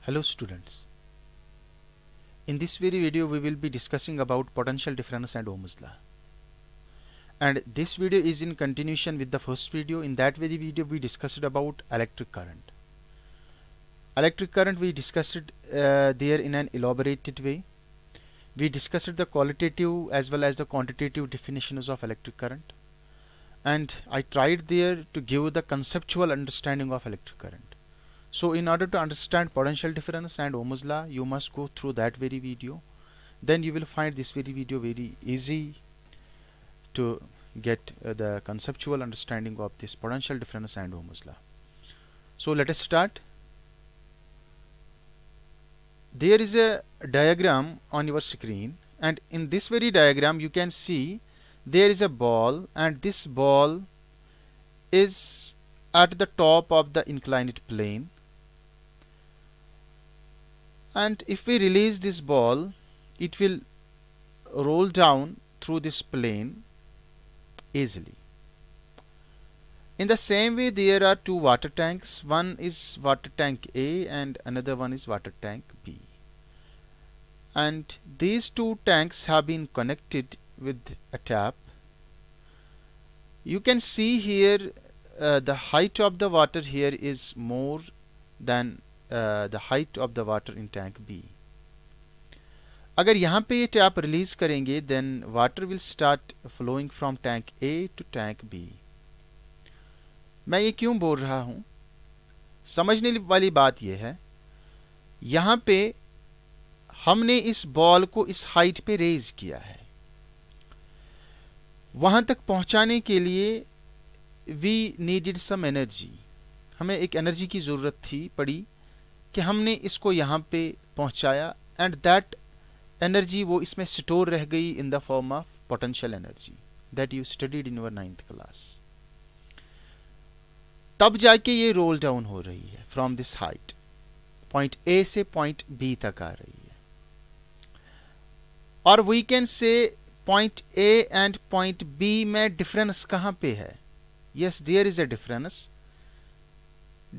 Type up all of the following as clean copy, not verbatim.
Hello students. In this very video we will be discussing about potential difference and Ohm's law. And this video is in continuation with the first video. In that very video we discussed about electric current. Electric current we discussed there in an elaborated way. We discussed the qualitative as well as the quantitative definitions of electric current. And I tried there to give the conceptual understanding of electric current. So in order to understand potential difference and Ohm's law, you must go through that very video. Then you will find this very video very easy to get the conceptual understanding of this potential difference and Ohm's law. So let us start. There is a diagram on your screen, and in this very diagram you can see there is a ball, and this ball is at the top of the inclined plane. And if we release this ball, it will roll down through this plane easily. In the same way, there are two water tanks. One is water tank A and another one is water tank B. And these two tanks have been connected with a tap. You can see here the height of the water here is more than the height of the water in tank B. अगर यहाँ पे ये tap release करेंगे, then water will start flowing from tank A to tank B. मैं ये क्यों बोल रहा हूँ? समझने वाली बात ये है, यहाँ पे हमने इस बॉल को इस हाइट पे रेज किया है. वहां तक पहुंचाने के लिए वी नीडेड सम एनर्जी. हमें एक एनर्जी की जरूरत थी पड़ी कि हमने इसको यहाँ पे पहुंचाया, एंड दैट एनर्जी वो इसमें स्टोर रह गई in the form of potential energy that you studied in your 9th class. तब जाके ये रोल डाउन हो रही है from this height, point A से पॉइंट बी तक आ रही है. और we can say point A and point B में डिफरेंस कहां पे है? Yes, there is a difference.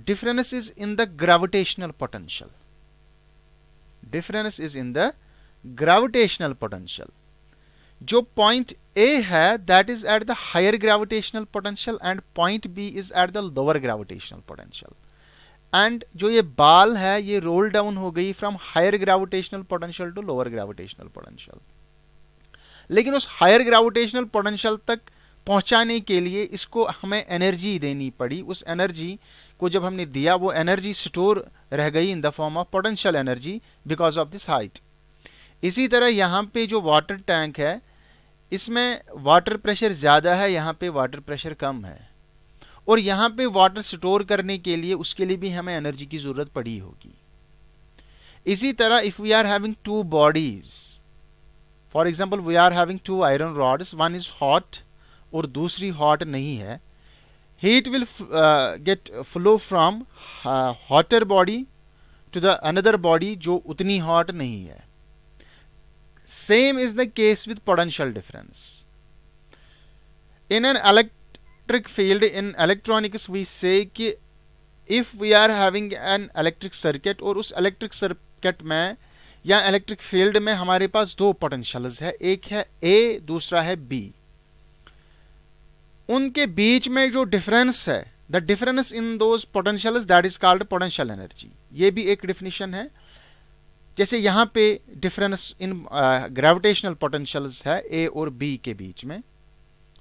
Difference is in the gravitational potential. Difference is in the gravitational potential. जो point A है that is at the higher gravitational potential and point B is at the lower gravitational potential. And जो ये बाल है ये roll down हो गई from higher gravitational potential to lower gravitational potential. लेकिन उस higher gravitational potential तक पहुंचाने के लिए इसको हमें एनर्जी देनी पड़ी. उस एनर्जी को जब हमने दिया, वो एनर्जी स्टोर रह गई in the form of potential energy because of this height. इसी तरह यहाँ पे जो वाटर टैंक है इसमें वाटर प्रेशर ज्यादा है, यहाँ पे वाटर प्रेशर कम है, और यहाँ पे वाटर स्टोर करने के लिए उसके लिए भी हमें एनर्जी की जरूरत पड़ी होगी. इसी तरह if we are having two bodies, for example we are having two iron rods, one is hot और दूसरी हॉट नहीं है, heat will get flow from hotter body to the another body जो उतनी hot नहीं है. Same is the case with potential difference. In an electric field, in electronics we say कि if we are having an electric circuit, और उस electric circuit में या electric field में हमारे पास दो potentials है, एक है A दूसरा है B. उनके बीच में जो डिफरेंस है, the difference in those potentials that is called potential energy. ये भी एक डेफिनेशन है. जैसे यहाँ पे डिफरेंस इन ग्रेविटेशनल पोटेंशियल्स है ए और बी के बीच में,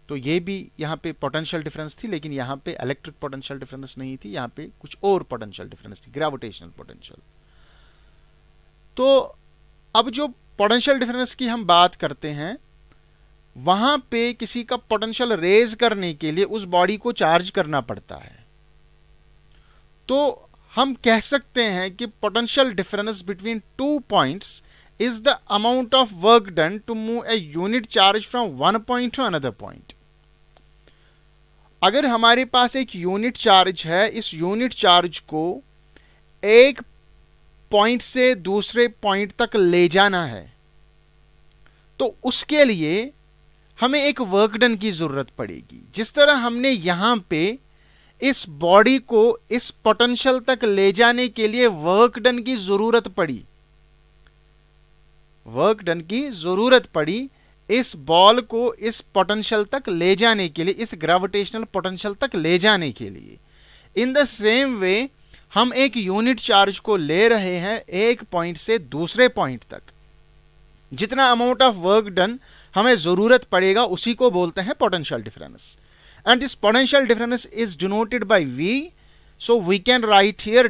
तो ये भी यहाँ पे पोटेंशियल डिफरेंस थी, लेकिन यहाँ पे इलेक्ट्रिक पोटेंशियल डिफरेंस नहीं थी, यहाँ पे कुछ और पोटेंशियल डिफरेंस थी, ग्रेविटेशनल पोटेंशियल. तो अब जो पोटेंशियल डिफरेंस की हम बात करते हैं, वहां पे किसी का पोटेंशियल रेज करने के लिए उस बॉडी को चार्ज करना पड़ता है. तो हम कह सकते हैं कि potential difference between two points is the amount of work done to move a unit charge from one point to another point. अगर हमारे पास एक यूनिट चार्ज है, इस यूनिट चार्ज को एक पॉइंट से दूसरे पॉइंट तक ले जाना है, तो उसके लिए हमें एक वर्क डन की जरूरत पड़ेगी. जिस तरह हमने यहां पे इस बॉडी को इस पोटेंशियल तक ले जाने के लिए वर्क डन की जरूरत पड़ी, वर्क डन की जरूरत पड़ी इस बॉल को इस पोटेंशियल तक ले जाने के लिए, इस ग्रेविटेशनल पोटेंशियल तक ले जाने के लिए। इन द सेम वे हम एक यूनिट चार्ज को ले रहे हैं एक पॉइंट से दूसरे पॉइंट तक, जितना अमाउंट ऑफ वर्क डन हमें जरूरत पड़ेगा उसी को बोलते हैं potential difference. And this potential difference is denoted by V, so we can write here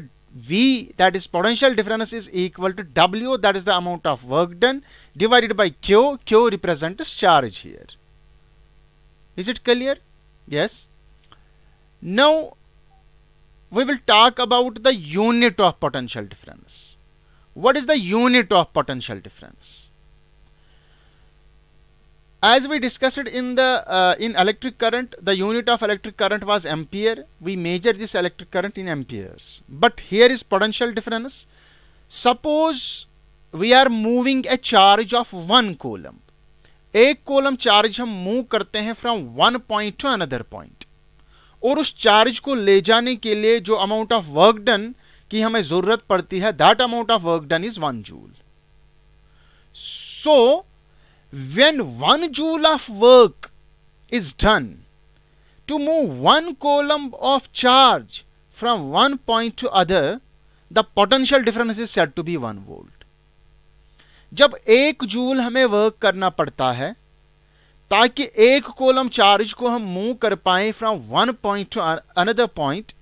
V, that is potential difference, is equal to W, that is the amount of work done, divided by Q. Q represents charge here. Is it clear? Yes. Now we will talk about the unit of potential difference. What is the unit of potential difference? As we discussed in electric current, the unit of electric current was ampere. We measure this electric current in amperes. But here is potential difference. Suppose we are moving a charge of 1 coulomb. एक kolam charge हम move करते हैं from one point to another point, और उस charge को ले जाने के लिए जो अमाउंट ऑफ वर्क डन की हमें जरूरत पड़ती है, that amount of work done is 1 joule. So when 1 joule of work is done to move 1 coulomb of charge from one point to other, the potential difference is said to be 1 volt. जब 1 joule हमें work करना पड़ता है ताकि 1 kolam charge को हम move कर पाए from one point to another point,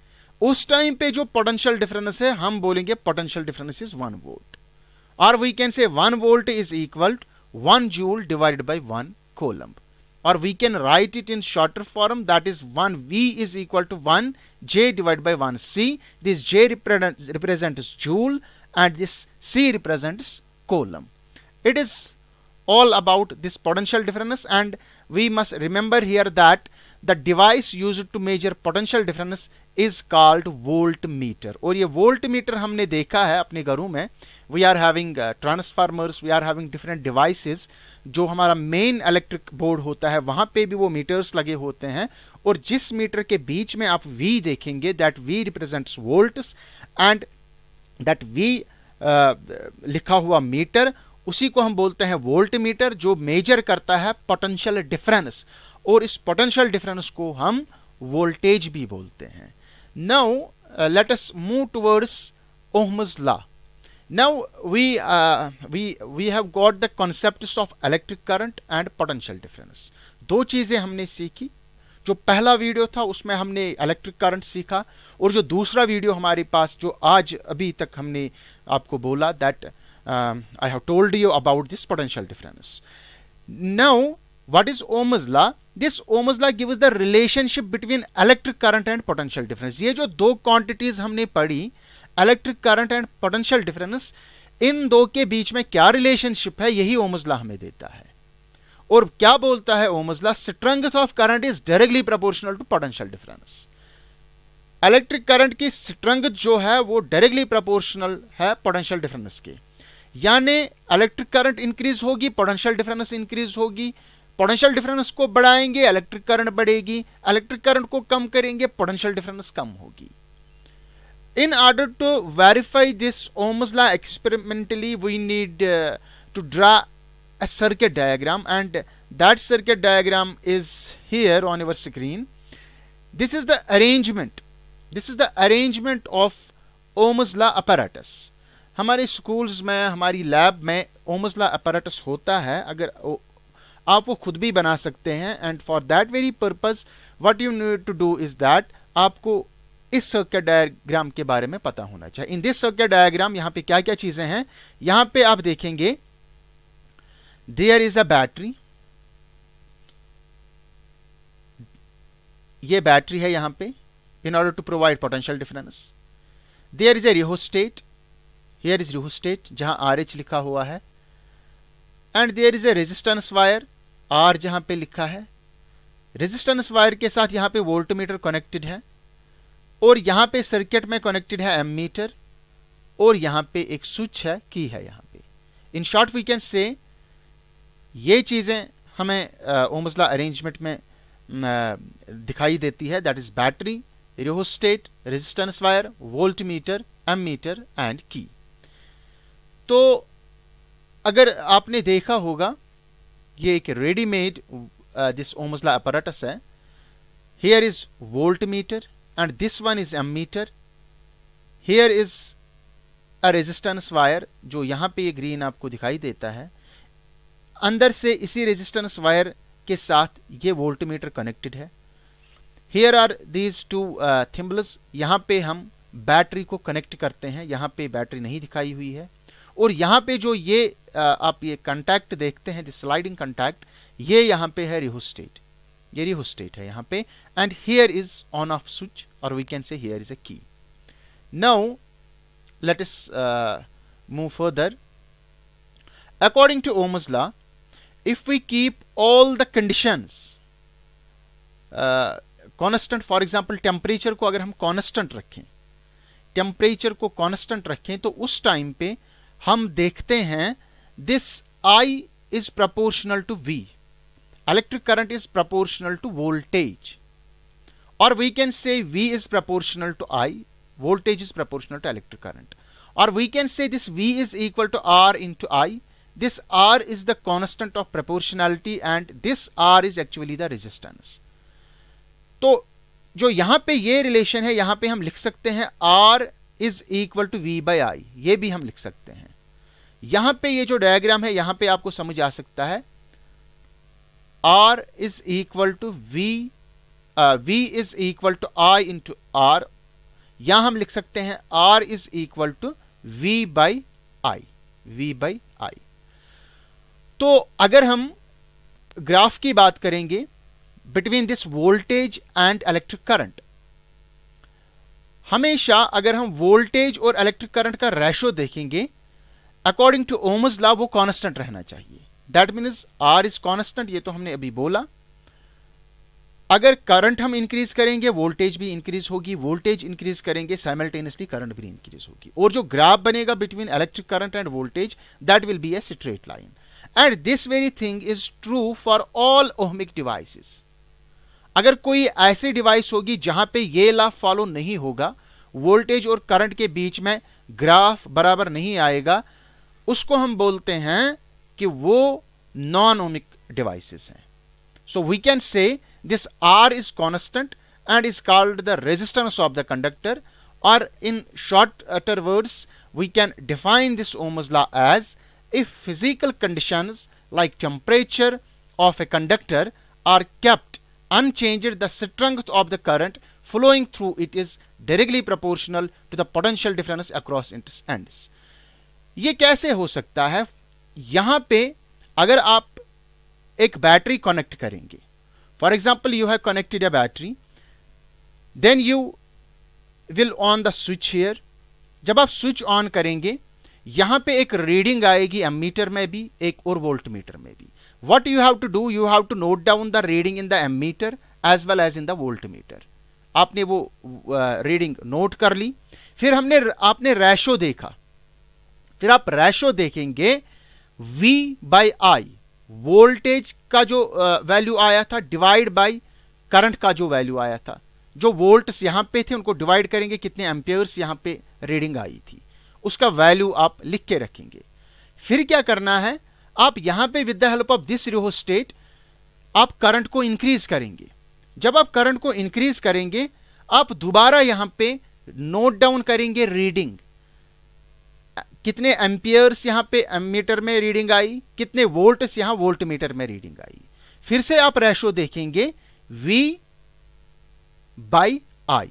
उस टाइम पे जो पोटेंशियल डिफरेंस है हम बोलेंगे पोटेंशियल डिफरेंस इज 1 वोल्ट, और we can say 1 volt is equal to 1 joule divided by 1 coulomb, or we can write it in shorter form, that is 1 V is equal to 1 J divided by 1 C. This J represents joule and this C represents coulomb. It is all about this potential difference, and we must remember here that the device used to measure potential difference is called voltmeter. और ये voltmeter हमने देखा है अपने घरों में. We are having transformers, we are having different devices. जो हमारा मेन इलेक्ट्रिक बोर्ड होता है वहां पे भी वो मीटर्स लगे होते हैं, और जिस मीटर के बीच में आप V देखेंगे, that V represents volts, and that V लिखा हुआ मीटर, उसी को हम बोलते हैं वोल्ट मीटर, जो मेजर करता है पोटेंशियल डिफरेंस, और इस पोटेंशियल डिफरेंस को हम वोल्टेज भी बोलते हैं. Now let us move towards Ohm's law. Now we have got the concepts of electric current and potential difference. दो चीजें हमने सीखी. जो पहला वीडियो था उसमें हमने इलेक्ट्रिक करंट सीखा, और जो दूसरा वीडियो हमारे पास जो आज अभी तक हमने आपको बोला, that I have told you about this potential difference. Now what is Ohm's law? This Ohm's law gives the relationship between electric current and potential difference. ये जो दो क्वांटिटीज हमने पढ़ी, electric current and potential difference, इन दो के बीच में क्या रिलेशनशिप है, यही ओम्स लॉ हमें देता है. और क्या बोलता है Ohm's law? Strength of current is directly proportional to potential difference. Electric current की स्ट्रेंथ जो है वो डायरेक्टली प्रोपोर्शनल है पोटेंशियल डिफरेंस के. यानी इलेक्ट्रिक करंट इंक्रीज होगी, पोटेंशियल डिफरेंस इंक्रीज होगी. पोटेंशियल डिफरेंस को बढ़ाएंगे, इलेक्ट्रिक करंट बढ़ेगी. इलेक्ट्रिक करंट को कम करेंगे, पोटेंशियल डिफरेंस कम होगी. In order to verify this Ohm's law experimentally, we need to draw a circuit diagram, and that circuit diagram is here on your screen. This is the arrangement. This is the arrangement of Ohm's law apparatus. हमारे schools में, हमारी lab में Ohm's law apparatus होता है. अगर आप वो खुद भी बना सकते हैं, and for that very purpose, what you need to do is that आपको इस सर्किट डायग्राम के बारे में पता होना चाहिए. इन दिस सर्किट डायग्राम यहां पे क्या क्या चीजें हैं, यहां पे आप देखेंगे देयर इज अ बैटरी. ये बैटरी है यहां पे in order to provide potential difference. There is a rheostat, here is rheostat जहां RH लिखा हुआ है, and there is a resistance wire, R जहां पे लिखा है. रेजिस्टेंस वायर के साथ यहां पे वोल्टमीटर कनेक्टेड है, और यहां पे सर्किट में कनेक्टेड है एमीटर, और यहां पे एक स्विच है, की है यहां पे. इन शॉर्ट वी कैन से ये चीजें हमें ओम्स लॉ अरेंजमेंट में दिखाई देती है. That is battery, rheostat, resistance wire, voltmeter, ammeter and key. तो अगर आपने देखा होगा ये एक readymade this Ohm's law apparatus है. Here is voltmeter and this one is ammeter. Here is a resistance wire जो यहाँ पे ये ग्रीन आपको दिखाई देता है. अंदर से इसी रेजिस्टेंस वायर के साथ ये वोल्टमीटर कनेक्टेड है. Here are these two thimbles. यहाँ पे हम बैटरी को कनेक्ट करते हैं. यहाँ पे बैटरी नहीं दिखाई हुई है. और यहाँ पे जो ये आप ये कंटैक्ट देखते हैं, स्लाइडिंग कंटैक्ट, ये यहाँ पे है रिहोस्टेट. ये रिहोस्टेट है यहाँ पे. And here is on off switch और we can say here is a key. Now let us move further. According to Ohm's law, if we keep all the conditions constant, for example temperature को अगर हम constant रखें, temperature को constant रखें, तो उस time पे हम देखते हैं this I is proportional to V. Electric current is proportional to voltage, or we can say V is proportional to I. Voltage is proportional to electric current, or we can say this V is equal to R into I. This R is the constant of proportionality and this R is actually the resistance. तो जो यहां पे ये relation है, यहां पे हम लिख सकते हैं R is equal to V by I. ये भी हम लिख सकते हैं. यहां पे ये जो डायग्राम है, यहां पे आपको समझ आ सकता है R is equal to V is equal to I into R. यहां हम लिख सकते हैं R is equal to V by I. V by I. तो अगर हम ग्राफ की बात करेंगे between this voltage and electric current, हमेशा अगर हम वोल्टेज और इलेक्ट्रिक करंट का रेशो देखेंगे, अकॉर्डिंग टू ओम्स लॉ वो कांस्टेंट रहना चाहिए. That means R is constant. ये तो हमने अभी बोला. अगर करंट हम इंक्रीज करेंगे, वोल्टेज भी इंक्रीज होगी. वोल्टेज इंक्रीज करेंगे, साइमल्टेनियसली करंट भी इंक्रीज होगी. और जो ग्राफ बनेगा between electric current end voltage, that will be a straight line. And this very thing is true for all ohmic devices. अगर कोई ऐसी डिवाइस होगी जहां पे ये लॉ फॉलो नहीं होगा, वोल्टेज और करंट के बीच में ग्राफ बराबर नहीं आएगा, उसको हम बोलते हैं कि वो नॉन ओहमिक डिवाइसेस हैं. So we can say this R is constant and is called the resistance of the conductor, or in shorter words we can define this Ohm's law as if physical conditions like temperature of a conductor are kept unchanged, the strength of the current flowing through it is directly proportional to the potential difference across its ends. ये कैसे हो सकता है? यहां पे अगर आप एक बैटरी कनेक्ट करेंगे, for example you have connected a battery, then you will on the switch here. जब आप स्विच ऑन करेंगे, यहां पे एक रीडिंग आएगी एमीटर में भी, एक और वोल्टमीटर में भी. what you have to do, you have to note down the reading in the ammeter as well as in the voltmeter. आपने वो रीडिंग नोट कर ली. फिर आपने रेशो देखा. फिर आप रेशो देखेंगे V by I, वोल्टेज का जो वैल्यू आया था डिवाइड बाय करंट का जो वैल्यू आया था. जो वोल्ट्स यहां पे थे उनको डिवाइड करेंगे कितने एम्पियर्स यहां पे रीडिंग आई थी, उसका वैल्यू आप लिख के रखेंगे. फिर क्या करना है, आप यहां पे with the help of this rheostat आप करंट को इंक्रीज करेंगे. जब आप करंट को इंक्रीज करेंगे, आप दोबारा यहां पे नोट डाउन करेंगे रीडिंग, कितने एम्पियर्स यहां पे एमीटर में रीडिंग आई, कितने वोल्ट्स यहां वोल्टमीटर में रीडिंग आई. फिर से आप रेशो देखेंगे V बाई I,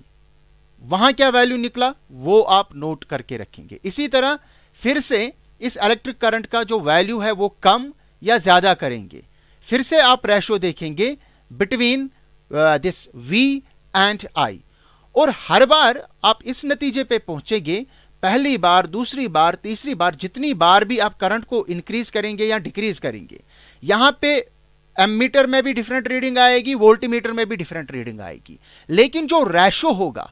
वहां क्या वैल्यू निकला वो आप नोट करके रखेंगे. इसी तरह फिर से इस इलेक्ट्रिक करंट का जो वैल्यू है वो कम या ज्यादा करेंगे. फिर से आप रेशो देखेंगे between this V and I, और हर बार आप इस नतीजे पे पहुंचेंगे, पहली बार, दूसरी बार, तीसरी बार, जितनी बार भी आप करंट को इंक्रीज करेंगे या डिक्रीज करेंगे, यहां पे एमीटर में भी डिफरेंट रीडिंग आएगी, वोल्टमीटर में भी डिफरेंट रीडिंग आएगी. लेकिन जो रेशो होगा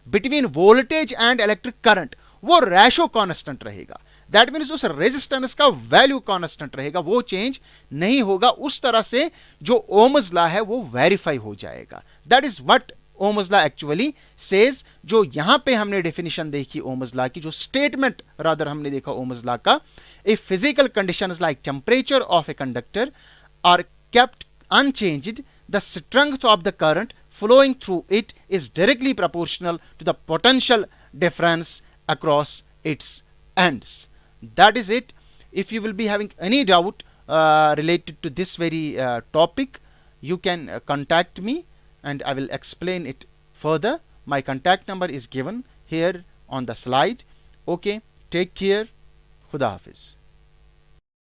between voltage and electric current, वो रेशो कांस्टेंट रहेगा. दैट मीन्स उस रेजिस्टेंस का वैल्यू कांस्टेंट रहेगा, वो चेंज नहीं होगा. उस तरह से जो ओम्स लॉ है वो वेरीफाई हो जाएगा. That is what Ohm's law actually says, जो यहाँ पे हमने definition देखी Ohm's law की, जो statement rather हमने देखा Ohm's law का, if physical conditions like temperature of a conductor are kept unchanged, the strength of the current flowing through it is directly proportional to the potential difference across its ends. That is it. If you will be having any doubt related to this very topic, you can contact me and I will explain it further. My contact number is given here on the slide. Okay, take care. Khuda Hafiz.